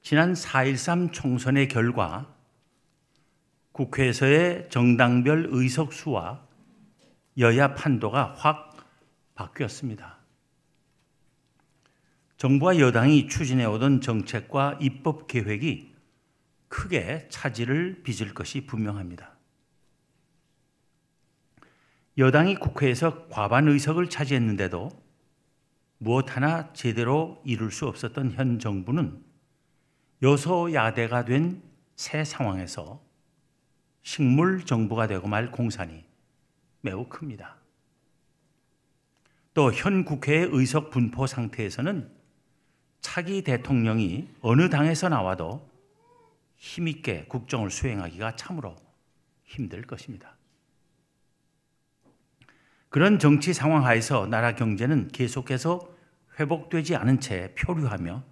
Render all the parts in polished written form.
지난 4.13 총선의 결과 국회에서의 정당별 의석수와 여야 판도가 확 바뀌었습니다. 정부와 여당이 추진해오던 정책과 입법 계획이 크게 차질을 빚을 것이 분명합니다. 여당이 국회에서 과반 의석을 차지했는데도 무엇 하나 제대로 이룰 수 없었던 현 정부는 여소야대가 된 새 상황에서 식물 정부가 되고 말 공산이 매우 큽니다. 또 현 국회의 의석 분포 상태에서는 차기 대통령이 어느 당에서 나와도 힘있게 국정을 수행하기가 참으로 힘들 것입니다. 그런 정치 상황 하에서 나라 경제는 계속해서 회복되지 않은 채 표류하며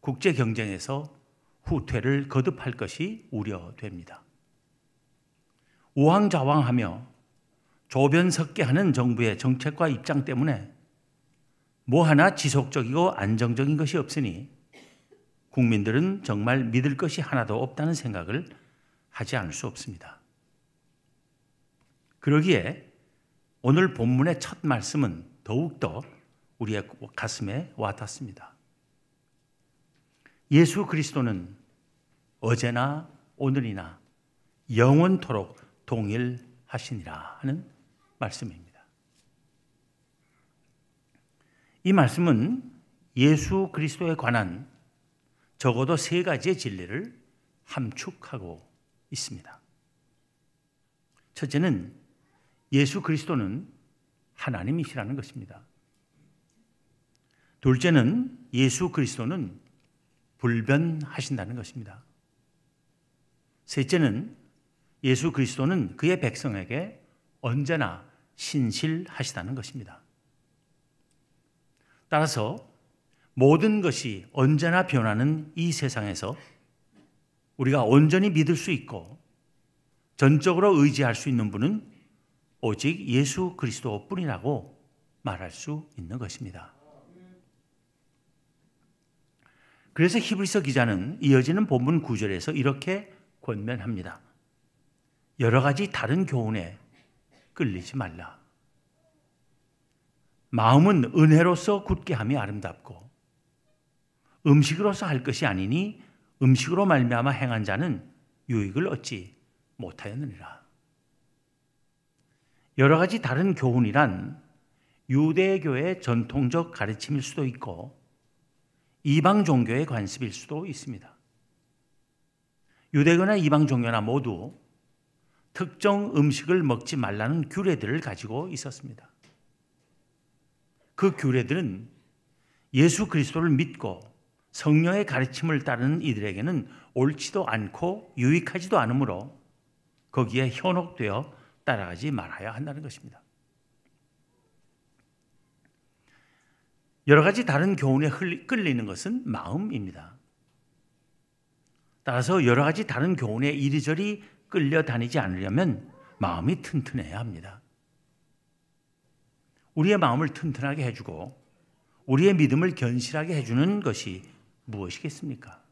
국제 경쟁에서 후퇴를 거듭할 것이 우려됩니다. 우왕좌왕하며 조변석계하는 정부의 정책과 입장 때문에 뭐 하나 지속적이고 안정적인 것이 없으니 국민들은 정말 믿을 것이 하나도 없다는 생각을 하지 않을 수 없습니다. 그러기에 오늘 본문의 첫 말씀은 더욱더 우리의 가슴에 와닿습니다. 예수 그리스도는 어제나 오늘이나 영원토록 동일하시니라 하는 말씀입니다. 이 말씀은 예수 그리스도에 관한 적어도 세 가지의 진리를 함축하고 있습니다. 첫째는 예수 그리스도는 하나님이시라는 것입니다. 둘째는 예수 그리스도는 불변하신다는 것입니다. 셋째는 예수 그리스도는 그의 백성에게 언제나 신실하시다는 것입니다. 따라서 모든 것이 언제나 변하는 이 세상에서 우리가 온전히 믿을 수 있고 전적으로 의지할 수 있는 분은 오직 예수 그리스도뿐이라고 말할 수 있는 것입니다. 그래서 히브리서 기자는 이어지는 본문 9절에서 이렇게 권면합니다. 여러 가지 다른 교훈에 끌리지 말라. 마음은 은혜로서 굳게 함이 아름답고 음식으로서 할 것이 아니니 음식으로 말미암아 행한 자는 유익을 얻지 못하였느니라. 여러 가지 다른 교훈이란 유대교의 전통적 가르침일 수도 있고 이방 종교의 관습일 수도 있습니다. 유대교나 이방 종교나 모두 특정 음식을 먹지 말라는 규례들을 가지고 있었습니다. 그 규례들은 예수 그리스도를 믿고 성령의 가르침을 따르는 이들에게는 옳지도 않고 유익하지도 않으므로 거기에 현혹되어 따라가지 말아야 한다는 것입니다. 여러 가지 다른 교훈에 끌리는 것은 마음입니다. 따라서 여러 가지 다른 교훈에 이리저리 끌려다니지 않으려면 마음이 튼튼해야 합니다. 우리의 마음을 튼튼하게 해주고 우리의 믿음을 견실하게 해주는 것이 무엇이겠습니까?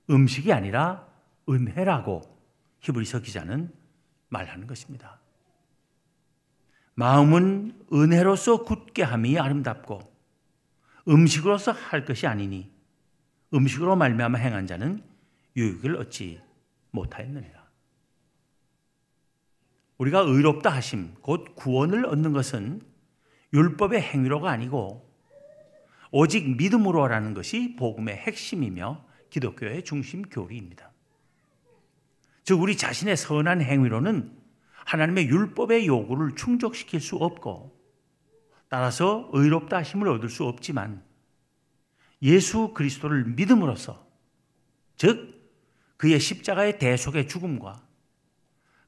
음식이 아니라 은혜라고 히브리서 기자는 말하는 것입니다. 마음은 은혜로서 굳게 함이 아름답고 음식으로서 할 것이 아니니 음식으로 말미암아 행한 자는 유익을 얻지 못하였느니라. 우리가 의롭다 하심, 곧 구원을 얻는 것은 율법의 행위로가 아니고 오직 믿음으로라는 것이 복음의 핵심이며 기독교의 중심 교리입니다. 즉 우리 자신의 선한 행위로는 하나님의 율법의 요구를 충족시킬 수 없고 따라서 의롭다 하심을 얻을 수 없지만 예수 그리스도를 믿음으로써 즉 그의 십자가의 대속의 죽음과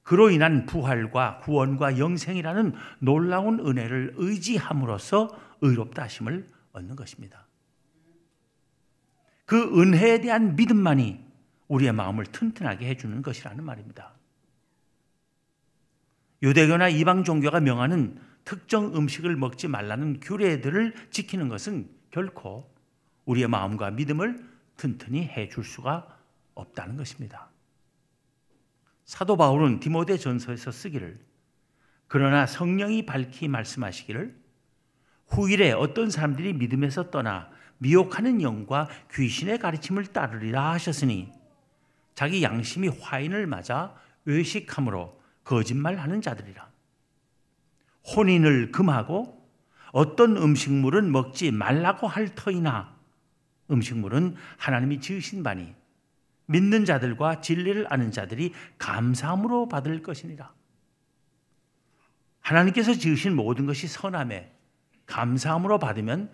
그로 인한 부활과 구원과 영생이라는 놀라운 은혜를 의지함으로써 의롭다 하심을 얻는 것입니다. 그 은혜에 대한 믿음만이 우리의 마음을 튼튼하게 해주는 것이라는 말입니다. 유대교나 이방 종교가 명하는 특정 음식을 먹지 말라는 규례들을 지키는 것은 결코 우리의 마음과 믿음을 튼튼히 해줄 수가 없다는 것입니다. 사도 바울은 디모데 전서에서 쓰기를, 그러나 성령이 밝히 말씀하시기를 후일에 어떤 사람들이 믿음에서 떠나 미혹하는 영과 귀신의 가르침을 따르리라 하셨으니 자기 양심이 화인을 맞아 외식함으로 거짓말하는 자들이라. 혼인을 금하고 어떤 음식물은 먹지 말라고 할 터이나 음식물은 하나님이 지으신 바니 믿는 자들과 진리를 아는 자들이 감사함으로 받을 것이니라. 하나님께서 지으신 모든 것이 선함에 감사함으로 받으면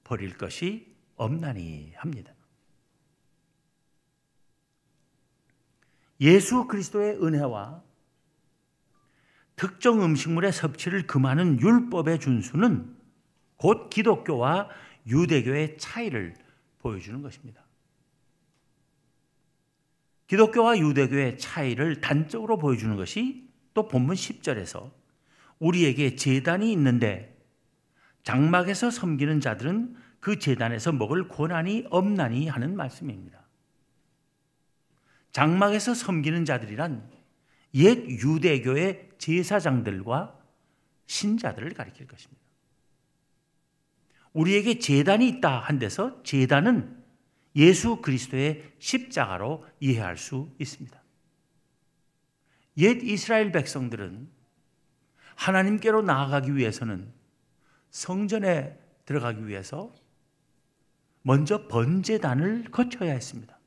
버릴 것이 없나니 합니다. 예수 그리스도의 은혜와 특정 음식물의 섭취를 금하는 율법의 준수는 곧 기독교와 유대교의 차이를 보여주는 것입니다. 기독교와 유대교의 차이를 단적으로 보여주는 것이 또 본문 10절에서 우리에게 제단이 있는데 장막에서 섬기는 자들은 그 제단에서 먹을 권한이 없나니 하는 말씀입니다. 장막에서 섬기는 자들이란 옛 유대교의 제사장들과 신자들을 가리킬 것입니다. 우리에게 제단이 있다 한 데서 제단은 예수 그리스도의 십자가로 이해할 수 있습니다. 옛 이스라엘 백성들은 하나님께로 나아가기 위해서는 성전에 들어가기 위해서 먼저 번제단을 거쳐야 했습니다.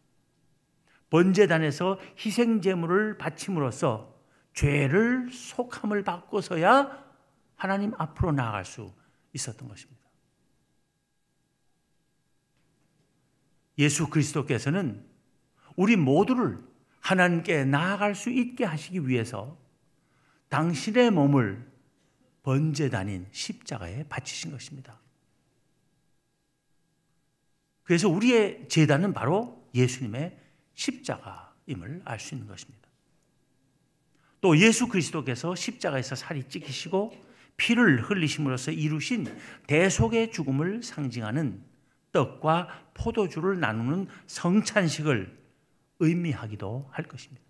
번제단에서 희생제물을 바침으로써 죄를 속함을 받고서야 하나님 앞으로 나아갈 수 있었던 것입니다. 예수 그리스도께서는 우리 모두를 하나님께 나아갈 수 있게 하시기 위해서 당신의 몸을 번제단인 십자가에 바치신 것입니다. 그래서 우리의 제단은 바로 예수님의 십자가임을 알 수 있는 것입니다. 또 예수 그리스도께서 십자가에서 살이 찢기시고 피를 흘리심으로써 이루신 대속의 죽음을 상징하는 떡과 포도주를 나누는 성찬식을 의미하기도 할 것입니다.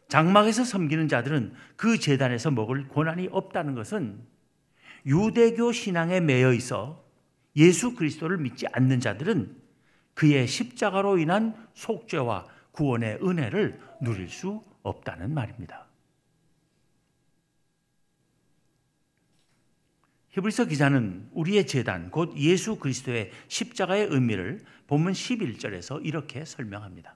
장막에서 섬기는 자들은 그 제단에서 먹을 권한이 없다는 것은 유대교 신앙에 매여 있어 예수 그리스도를 믿지 않는 자들은 그의 십자가로 인한 속죄와 구원의 은혜를 누릴 수 없다는 말입니다. 히브리서 기자는 우리의 제단, 곧 예수 그리스도의 십자가의 의미를 본문 11절에서 이렇게 설명합니다.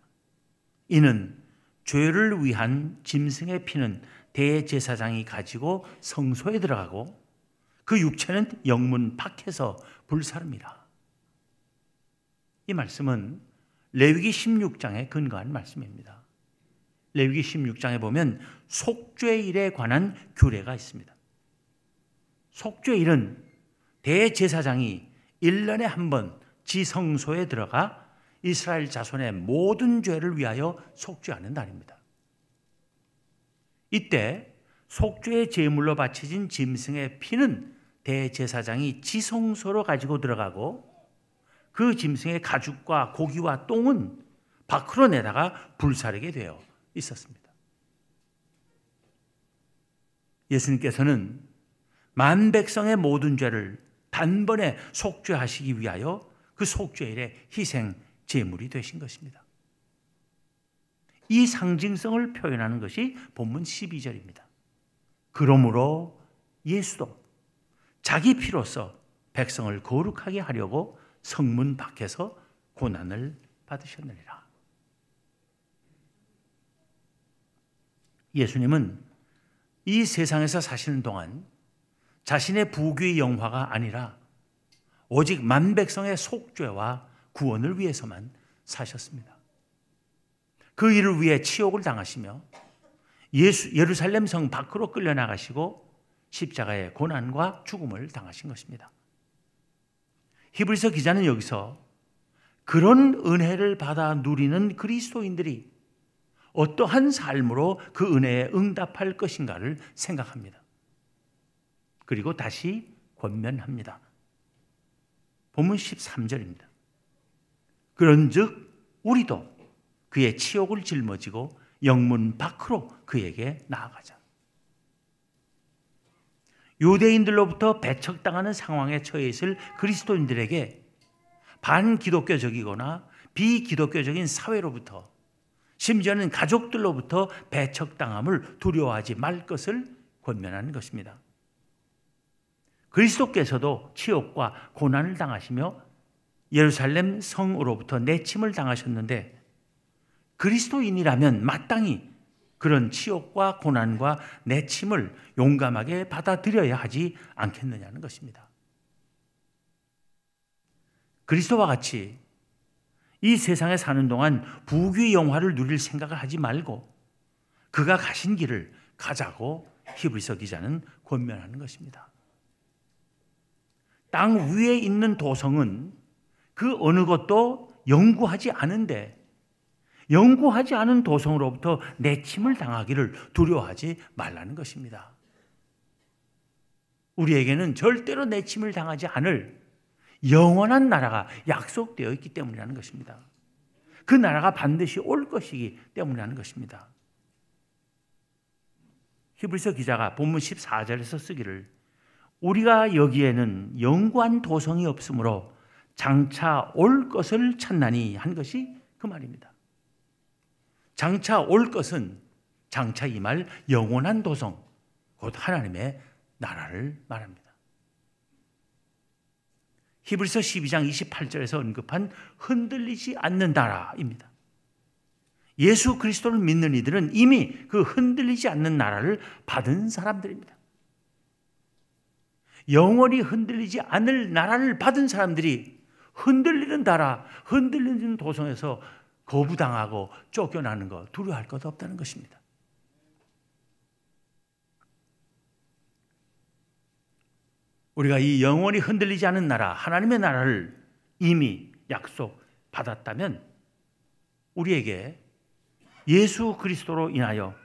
이는 죄를 위한 짐승의 피는 대제사장이 가지고 성소에 들어가고 그 육체는 영문 밖에서 불사릅니다. 이 말씀은 레위기 16장에 근거한 말씀입니다. 레위기 16장에 보면 속죄일에 관한 규례가 있습니다. 속죄일은 대제사장이 1년에 한 번 지성소에 들어가 이스라엘 자손의 모든 죄를 위하여 속죄하는 날입니다. 이때 속죄의 제물로 바쳐진 짐승의 피는 대제사장이 지성소로 가지고 들어가고 그 짐승의 가죽과 고기와 똥은 밖으로 내다가 불사르게 되어 있었습니다. 예수님께서는 만 백성의 모든 죄를 단번에 속죄하시기 위하여 그 속죄일의 희생 제물이 되신 것입니다. 이 상징성을 표현하는 것이 본문 12절입니다. 그러므로 예수도 자기 피로써 백성을 거룩하게 하려고 성문 밖에서 고난을 받으셨느니라. 예수님은 이 세상에서 사시는 동안 자신의 부귀의 영화가 아니라 오직 만 백성의 속죄와 구원을 위해서만 사셨습니다. 그 일을 위해 치욕을 당하시며 예루살렘 성 밖으로 끌려나가시고 십자가의 고난과 죽음을 당하신 것입니다. 히브리서 기자는 여기서 그런 은혜를 받아 누리는 그리스도인들이 어떠한 삶으로 그 은혜에 응답할 것인가를 생각합니다. 그리고 다시 권면합니다. 본문 13절입니다. 그런즉 우리도 그의 치욕을 짊어지고 영문 밖으로 그에게 나아가자. 유대인들로부터 배척당하는 상황에 처해 있을 그리스도인들에게 반기독교적이거나 비기독교적인 사회로부터, 심지어는 가족들로부터 배척당함을 두려워하지 말 것을 권면하는 것입니다. 그리스도께서도 치욕과 고난을 당하시며 예루살렘 성으로부터 내침을 당하셨는데, 그리스도인이라면 마땅히 그런 치욕과 고난과 내침을 용감하게 받아들여야 하지 않겠느냐는 것입니다. 그리스도와 같이 이 세상에 사는 동안 부귀 영화를 누릴 생각을 하지 말고 그가 가신 길을 가자고 히브리서 기자는 권면하는 것입니다. 땅 위에 있는 도성은 그 어느 것도 영구하지 않은데, 영구하지 않은 도성으로부터 내침을 당하기를 두려워하지 말라는 것입니다. 우리에게는 절대로 내침을 당하지 않을 영원한 나라가 약속되어 있기 때문이라는 것입니다. 그 나라가 반드시 올 것이기 때문이라는 것입니다. 히브리서 기자가 본문 14절에서 쓰기를 우리가 여기에는 영구한 도성이 없으므로 장차 올 것을 찾나니 한 것이 그 말입니다. 장차 올 것은 장차 임할 영원한 도성, 곧 하나님의 나라를 말합니다. 히브리서 12장 28절에서 언급한 흔들리지 않는 나라입니다. 예수 그리스도를 믿는 이들은 이미 그 흔들리지 않는 나라를 받은 사람들입니다. 영원히 흔들리지 않을 나라를 받은 사람들이 흔들리는 나라, 흔들리는 도성에서 거부당하고 쫓겨나는 것, 두려워할 것 없다는 것입니다. 우리가 이 영원히 흔들리지 않은 나라, 하나님의 나라를 이미 약속받았다면 우리에게 예수 그리스도로 인하여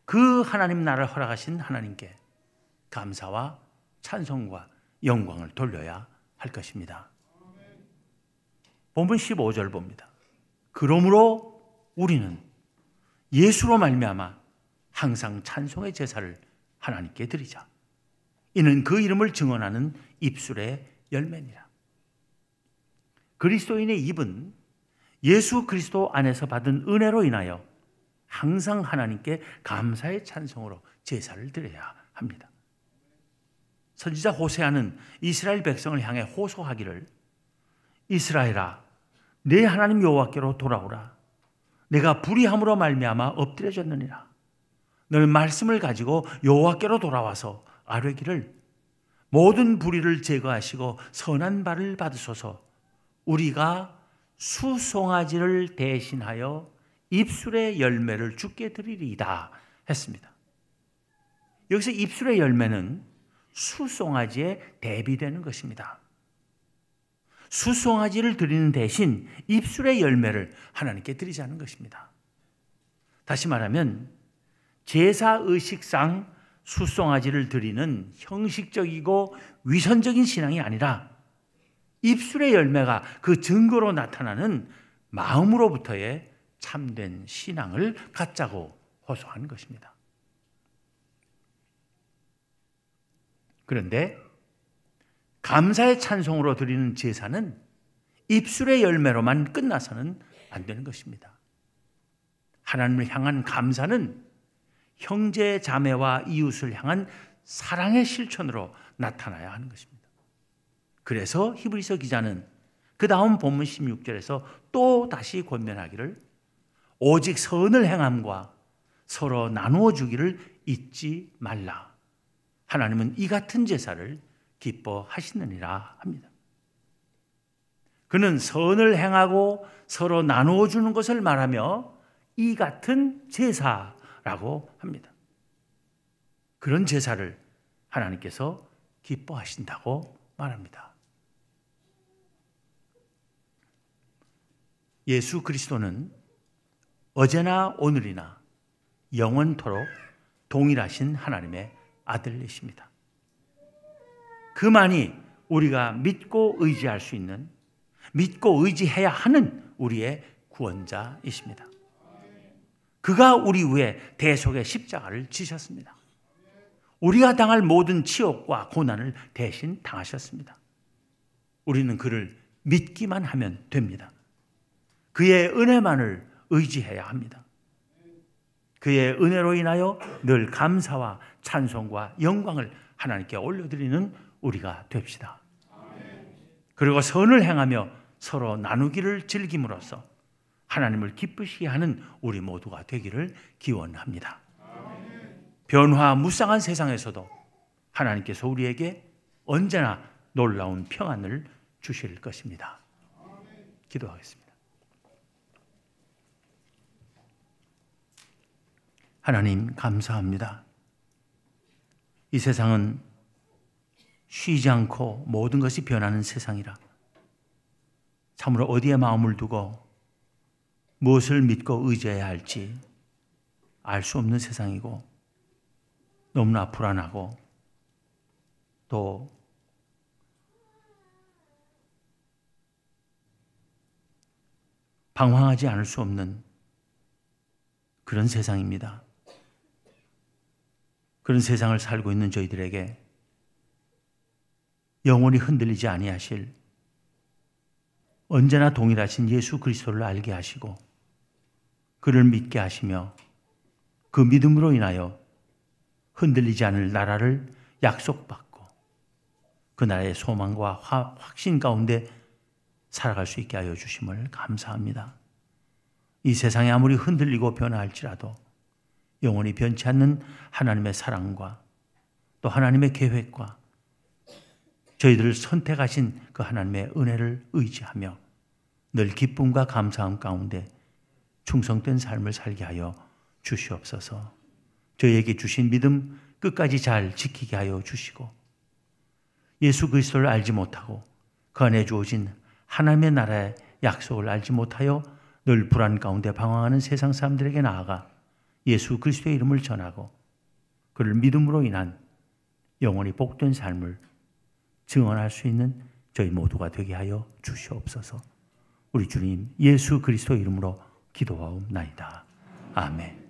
그 하나님 나라를 허락하신 하나님께 감사와 찬송과 영광을 돌려야 할 것입니다. 본문 15절 봅니다. 그러므로 우리는 예수로 말미암아 항상 찬송의 제사를 하나님께 드리자. 이는 그 이름을 증언하는 입술의 열매니라. 그리스도인의 입은 예수 그리스도 안에서 받은 은혜로 인하여 항상 하나님께 감사의 찬송으로 제사를 드려야 합니다. 선지자 호세아는 이스라엘 백성을 향해 호소하기를 이스라엘아 내 하나님 여호와께로 돌아오라. 내가 불의함으로 말미암아 엎드려졌느니라. 너는 말씀을 가지고 여호와께로 돌아와서 아뢰기를 모든 불의를 제거하시고 선한 발을 받으소서. 우리가 수송아지를 대신하여 입술의 열매를 주께 드리리이다 했습니다. 여기서 입술의 열매는 수송아지에 대비되는 것입니다. 수송아지를 드리는 대신 입술의 열매를 하나님께 드리자는 것입니다. 다시 말하면 제사의식상 수송아지를 드리는 형식적이고 위선적인 신앙이 아니라 입술의 열매가 그 증거로 나타나는 마음으로부터의 참된 신앙을 갖자고 호소하는 것입니다. 그런데 감사의 찬송으로 드리는 제사는 입술의 열매로만 끝나서는 안 되는 것입니다. 하나님을 향한 감사는 형제 자매와 이웃을 향한 사랑의 실천으로 나타나야 하는 것입니다. 그래서 히브리서 기자는 그 다음 본문 16절에서 또 다시 권면하기를 오직 선을 행함과 서로 나누어 주기를 잊지 말라. 하나님은 이 같은 제사를 기뻐하시느니라 합니다. 그는 선을 행하고 서로 나누어 주는 것을 말하며 이 같은 제사라고 합니다. 그런 제사를 하나님께서 기뻐하신다고 말합니다. 예수 그리스도는 어제나 오늘이나 영원토록 동일하신 하나님의 아들이십니다. 그만이 우리가 믿고 의지할 수 있는, 믿고 의지해야 하는 우리의 구원자이십니다. 그가 우리 위해 대속의 십자가를 지셨습니다. 우리가 당할 모든 치욕과 고난을 대신 당하셨습니다. 우리는 그를 믿기만 하면 됩니다. 그의 은혜만을 의지해야 합니다. 그의 은혜로 인하여 늘 감사와 찬송과 영광을 하나님께 올려드리는 우리가 됩시다. 그리고 선을 행하며 서로 나누기를 즐김으로써 하나님을 기쁘시게 하는 우리 모두가 되기를 기원합니다. 변화무쌍한 세상에서도 하나님께서 우리에게 언제나 놀라운 평안을 주실 것입니다. 기도하겠습니다. 하나님 감사합니다. 이 세상은 쉬지 않고 모든 것이 변하는 세상이라 참으로 어디에 마음을 두고 무엇을 믿고 의지해야 할지 알 수 없는 세상이고 너무나 불안하고 또 방황하지 않을 수 없는 그런 세상입니다. 그런 세상을 살고 있는 저희들에게 영원히 흔들리지 아니하실 언제나 동일하신 예수 그리스도를 알게 하시고 그를 믿게 하시며 그 믿음으로 인하여 흔들리지 않을 나라를 약속받고 그 나라의 소망과 확신 가운데 살아갈 수 있게 하여 주심을 감사합니다. 이 세상이 아무리 흔들리고 변화할지라도 영원히 변치 않는 하나님의 사랑과 또 하나님의 계획과 저희들을 선택하신 그 하나님의 은혜를 의지하며 늘 기쁨과 감사함 가운데 충성된 삶을 살게 하여 주시옵소서. 저희에게 주신 믿음 끝까지 잘 지키게 하여 주시고 예수 그리스도를 알지 못하고 그 안에 주어진 하나님의 나라의 약속을 알지 못하여 늘 불안 가운데 방황하는 세상 사람들에게 나아가 예수 그리스도의 이름을 전하고 그를 믿음으로 인한 영원히 복된 삶을 증언할 수 있는 저희 모두가 되게 하여 주시옵소서. 우리 주님 예수 그리스도 이름으로 기도하옵나이다. 아멘.